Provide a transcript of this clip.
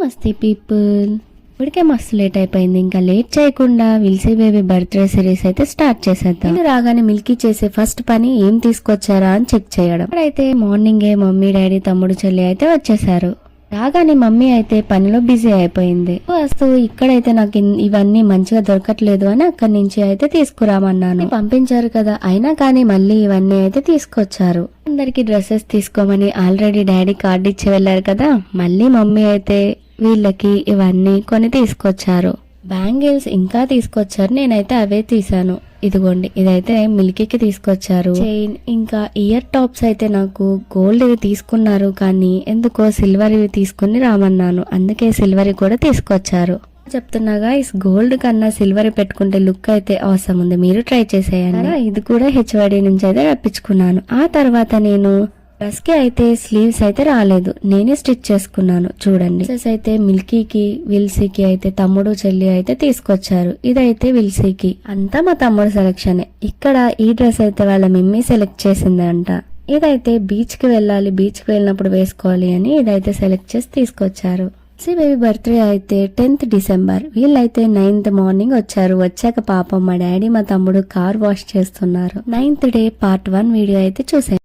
మస్తీ people, ఇప్పటికే మస్తు late అయిపోయింది. ఇంకా లేట్ చేయకుండా విల్సీ బేబీ బర్త్డే సిరీస్ అయితే స్టార్ట్ చేసేద్దాం. నేను రాగానే మిల్కీ చేసే ఫస్ట్ పని ఏం తీసుకొచ్చారా అని చెక్ చేయడం. ఇప్పుడైతే మార్నింగే మమ్మీ డాడీ తమ్ముడు చెల్లి అయితే వచ్చేసారు. రాగానే మమ్మీ అయితే పనిలో బిజీ అయిపోయింది. వస్తూ ఇక్కడైతే నాకు ఇవన్నీ మంచిగా దొరకట్లేదు అని అక్కడి నుంచి అయితే తీసుకురామన్నాను. పంపించారు కదా, అయినా కానీ మళ్ళీ ఇవన్నీ అయితే తీసుకొచ్చారు. అందరికి డ్రెస్సెస్ తీసుకోమని ఆల్రెడీ డాడీ కార్డు ఇచ్చి వెళ్లారు కదా, మళ్ళీ మమ్మీ అయితే వీళ్ళకి ఇవన్నీ కొని తీసుకొచ్చారు. బ్యాంగిల్స్ ఇంకా తీసుకొచ్చారు, నేనైతే అవే తీసాను. ఇదిగోండి, ఇదైతే మిల్కీకి తీసుకొచ్చారు. చైన్ ఇంకా ఇయర్ టాప్స్ అయితే నాకు గోల్డ్ ఇవి తీసుకున్నారు, కానీ ఎందుకో సిల్వర్ ఇవి తీసుకుని రామన్నాను, అందుకే సిల్వర్ కూడా తీసుకొచ్చారు. చెప్తున్నాగా, ఈ గోల్డ్ కన్నా సిల్వర్ పెట్టుకుంటే లుక్ అయితే అవసరం ఉంది, మీరు ట్రై చేసేయండి. ఇది కూడా హెచ్వైడి నుంచి అయితే రప్పించుకున్నాను. ఆ తర్వాత నేను డ్రెస్ కి అయితే స్లీవ్స్ అయితే రాలేదు, నేనే స్టిచ్ చేసుకున్నాను. చూడండి, డ్రెస్ అయితే మిల్కీకి విల్సీకి అయితే తమ్ముడు చెల్లి అయితే తీసుకొచ్చారు. ఇదైతే విల్సీకి, అంతా మా తమ్ముడు సెలెక్షన్. ఇక్కడ ఈ డ్రెస్ అయితే వాళ్ళ మమ్మీ సెలెక్ట్ చేసిందంట. ఇదైతే బీచ్ కి వెళ్ళాలి, బీచ్ కి వెళ్ళినప్పుడు వేసుకోవాలి అని ఇదైతే సెలెక్ట్ చేసి తీసుకొచ్చారు. బేబీ బర్త్డే అయితే 10th డిసెంబర్, వీళ్ళైతే 9th మార్నింగ్ వచ్చారు. వచ్చాక పాపం మా డాడీ మా తమ్ముడు కార్ వాష్ చేస్తున్నారు. 9th డే పార్ట్ 1 వీడియో అయితే చూసాను.